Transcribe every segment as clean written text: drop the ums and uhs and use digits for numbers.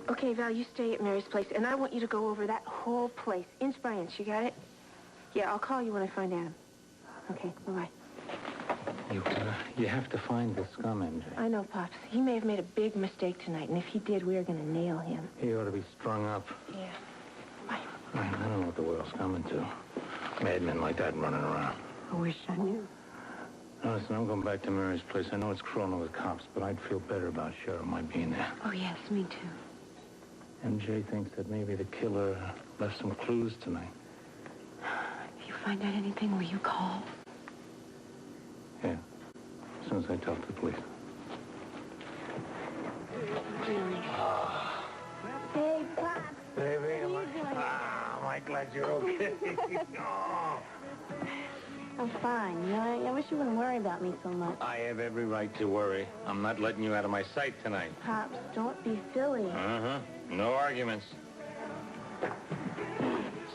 Okay, Val, you stay at Mary's place, and I want you to go over that whole place, inch by inch. You got it? Yeah, I'll call you when I find Adam. Okay, bye-bye. You have to find the scum, MJ. I know, Pops. He may have made a big mistake tonight, and if he did, we are going to nail him. He ought to be strung up. Yeah. Bye. I don't know what the world's coming to. Madmen like that running around. I wish I knew. Now, listen, I'm going back to Mary's place. I know it's crawling with cops, but I'd feel better about Cheryl might be in there. Oh, yes, me too. MJ thinks that maybe the killer left some clues tonight. If you find out anything, will you call? Yeah, as soon as I talk to the police. Hey, Pops. Baby, am I glad you're okay? Oh. I'm fine. You know, I wish you wouldn't worry about me so much. I have every right to worry. I'm not letting you out of my sight tonight. Pops, don't be silly. Uh-huh. No arguments.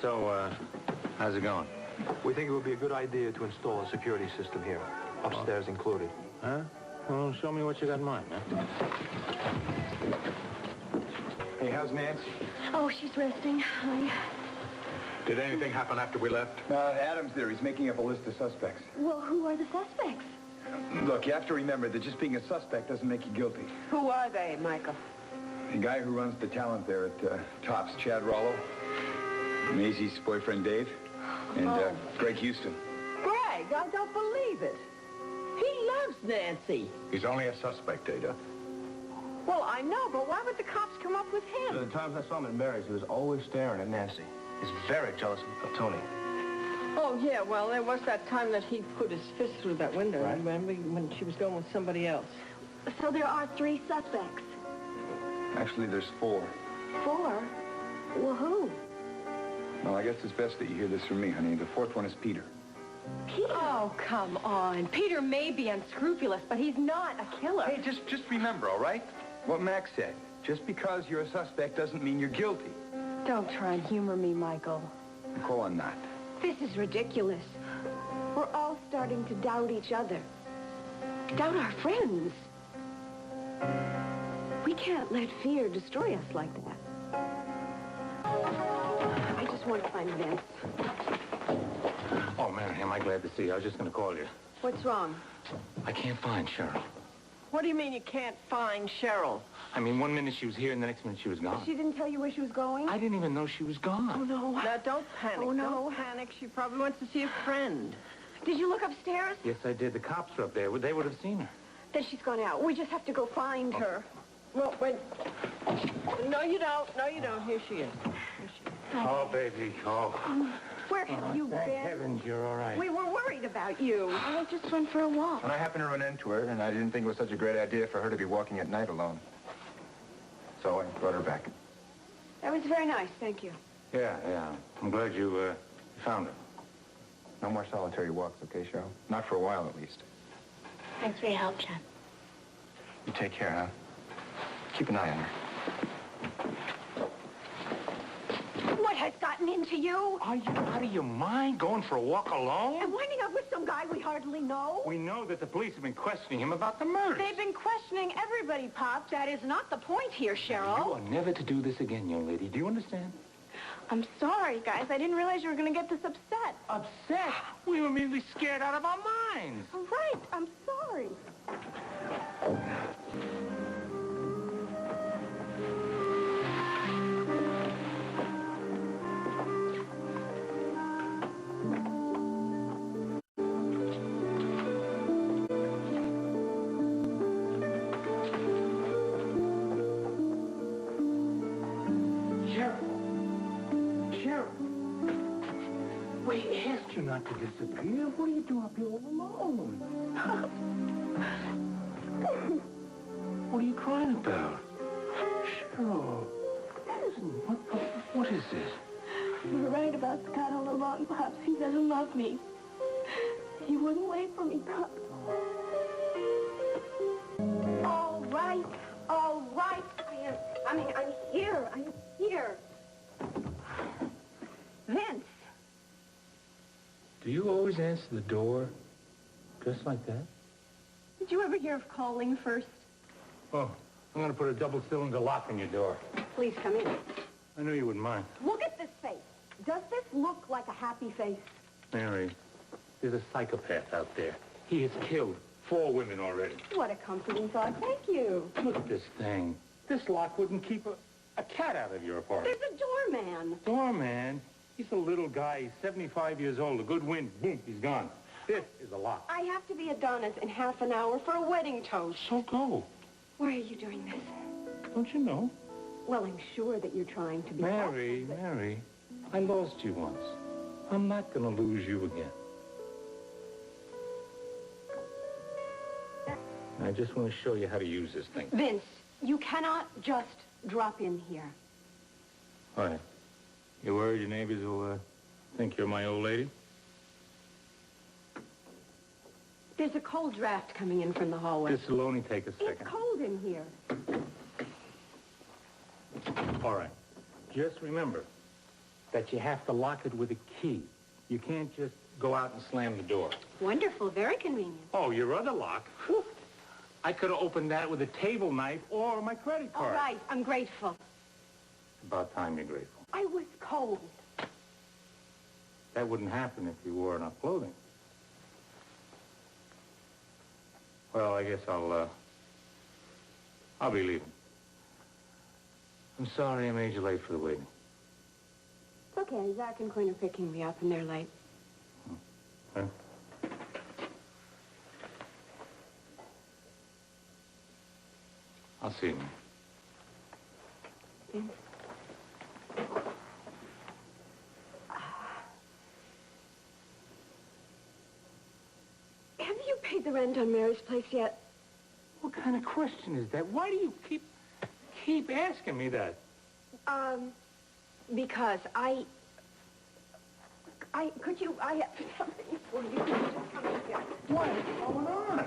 So, how's it going? We think it would be a good idea to install a security system here, upstairs included. Huh? Well, show me what you got in mind, man. Hey, how's Nancy? Oh, she's resting. Did anything happen after we left? Adam's there. He's making up a list of suspects. Well, who are the suspects? Look, you have to remember that just being a suspect doesn't make you guilty. Who are they, Michael? The guy who runs the talent there at Tops, Chad Rollo, Maisie's boyfriend, Dave, and Greg Houston. Greg, I don't believe it. He loves Nancy. He's only a suspect, Ada. Well, I know, but why would the cops come up with him? The times I saw him at Mary's, he was always staring at Nancy. He's very jealous of Tony. Oh, yeah, well, there was that time that he put his fist through that window, Right. remember, when she was going with somebody else. So there are 3 suspects. Actually, there's 4. 4? Well, who? Well, I guess it's best that you hear this from me, honey. The 4th one is Peter. Peter? Oh, come on. Peter may be unscrupulous, but he's not a killer. Hey, just remember, all right? What Max said. Just because you're a suspect doesn't mean you're guilty. Don't try and humor me, Michael. Nicole, I'm not. This is ridiculous. We're all starting to doubt each other. Doubt our friends. We can't let fear destroy us like that. I just want to find Vince. Oh, man, am I glad to see you. I was just going to call you. What's wrong? I can't find Cheryl. What do you mean you can't find Cheryl? I mean, one minute she was here and the next minute she was gone. She didn't tell you where she was going? I didn't even know she was gone. Oh, no. Now, don't panic. Oh, no. Don't panic. She probably wants to see a friend. Did you look upstairs? Yes, I did. The cops are up there. They would have seen her. Then she's gone out. We just have to go find her. Well, wait. No, you don't. No, you don't. Here she is. Here she is. Oh, baby. Oh. Where have you Thank been? heavens you're all right. We were worried about you. I just went for a walk. And I happened to run into her, and I didn't think it was such a great idea for her to be walking at night alone. So I brought her back. That was very nice. Thank you. Yeah. I'm glad you found her. No more solitary walks, okay, Cheryl? Not for a while, at least. Thanks for your help, John. You take care, huh? Keep an eye on her. What has gotten into you? Are you out of your mind going for a walk alone? And winding up with some guy we hardly know? We know that the police have been questioning him about the murder. They've been questioning everybody, Pop. That is not the point here, You Cheryl. are never to do this again, young lady. Do you understand? I'm sorry, guys. I didn't realize you were going to get this upset. Upset? We were immediately scared out of our minds. Right. I'm sorry. We asked you not to disappear. What are you doing up here all alone? What are you crying about? Cheryl. Listen, what is this? You were right about Scott all along, Pops. He doesn't love me. He wouldn't wait for me, Pops. All right. I'm here. I'm here. Vince. Do you always answer the door just like that? Did you ever hear of calling first? Oh, I'm going to put a double-cylinder lock on your door. Please come in. I knew you wouldn't mind. Look at this face. Does this look like a happy face? Mary, there's a psychopath out there. He has killed 4 women already. What a comforting thought. Thank you. Look at this thing. This lock wouldn't keep a cat out of your apartment. There's a doorman. Doorman? He's a little guy. He's 75 years old. A good wind, boom, he's gone. This is a lock. I have to be at Donna's in half an hour for a wedding toast. So go. Why are you doing this? Don't you know? Well, I'm sure that you're trying to be Mary, helpful, Mary, I lost you once. I'm not going to lose you again. I just want to show you how to use this thing. Vince, you cannot just drop in here. Why? You worried your neighbors will think you're my old lady? There's a cold draft coming in from the hallway. This will only take a second. It's cold in here. All right. Just remember that you have to lock it with a key. You can't just go out and slam the door. Wonderful, very convenient. Oh, your other lock? Whew. I could have opened that with a table knife or my credit card. All right, I'm grateful. About time you're grateful. I was cold. That wouldn't happen if you wore enough clothing. Well, I guess I'll be leaving. I'm sorry I made you late for the wedding. It's okay. Zach and Quinn are picking me up, and they're late. Huh? I'll see you. Vince? Have you paid the rent on Mary's place yet? What kind of question is that? Why do you keep asking me that? Because I have something for you. Could you just come in here? What is going on?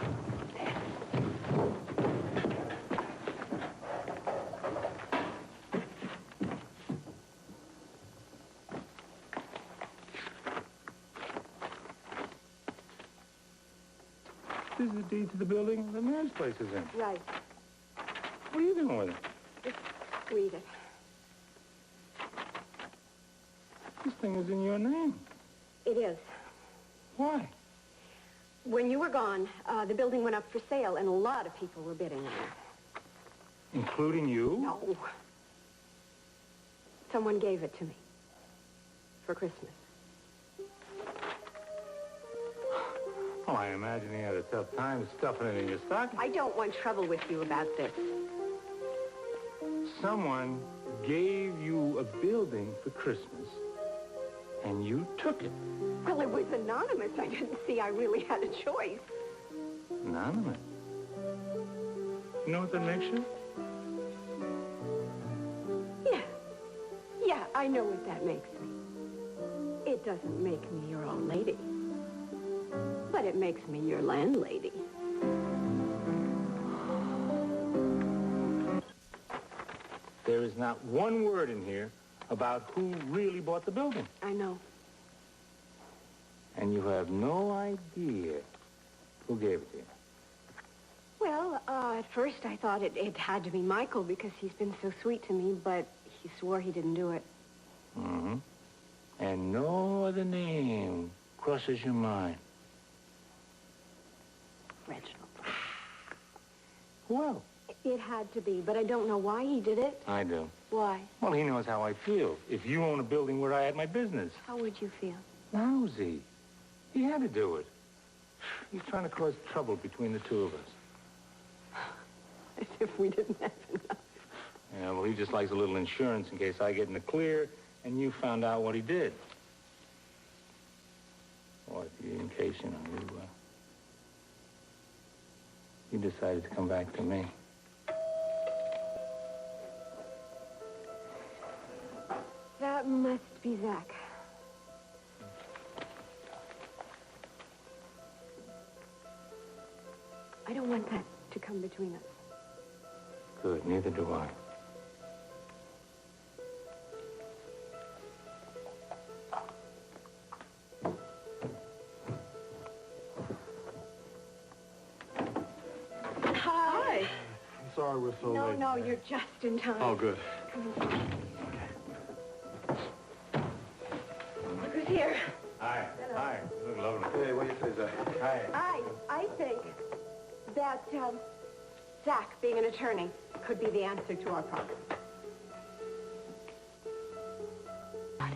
This is the deed to the building the man's place is in. Right. What are you doing with it? Just read it. This thing is in your name. It is. Why? When you were gone, the building went up for sale, and a lot of people were bidding on it. Including you? No. Someone gave it to me. For Christmas. Oh, I imagine he had a tough time stuffing it in your stocking. I don't want trouble with you about this. Someone gave you a building for Christmas, and you took it. Well, it was anonymous. I didn't see I really had a choice. Anonymous. You know what that makes you? Yeah, I know what that makes me. It doesn't make me your old lady. But it makes me your landlady. There is not one word in here about who really bought the building. I know. And you have no idea who gave it to you. Well, at first I thought it had to be Michael because he's been so sweet to me, but he swore he didn't do it. Mm-hmm. And no other name crosses your mind. Reginald. Who else? It had to be, but I don't know why he did it. I do. Why? Well, he knows how I feel. If you own a building where I had my business. How would you feel? Lousy. He had to do it. He's trying to cause trouble between the two of us. As if we didn't have enough. Yeah, well, he just likes a little insurance in case I get in the clear and you found out what he did. Or in case, you know, you decided to come back to me. That must be Zach. I don't want that to come between us. Good, neither do I. Sorry we're was so No, late. no, you're just in time. Oh, good. Look who's here. Hi. Hi. You look lovely. Hey, what do you say, Zach? Hi. I think that Zach, being an attorney, could be the answer to our problem.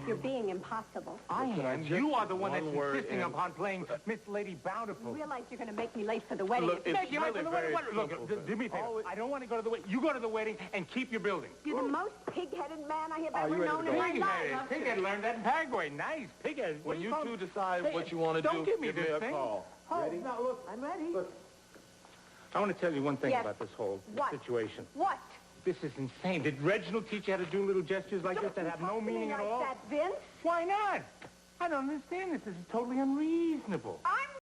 You're being impossible. I am. You are the one that's insisting upon playing Miss Lady You Bountiful. realize you're going to make me late for the wedding. Look, it's Make you late for really the wedding. very Look, simple. do me a favor. I don't want to go to the wedding. You go to the wedding and keep your building. You're the most pig-headed man I have Are ever you ready known to in go? my Pig-headed. life. Pig-headed learned that in Paraguay. Nice. Pig-headed. When you two decide what you want to Don't do, give me this a thing. call. Ready? No, look, I'm ready. I want to tell you one thing Yes. about this whole What? situation. What? This is insane. Did Reginald teach you how to do little gestures like this that have no meaning at like all? that, Vince? Why not? I don't understand this. This is totally unreasonable. I'm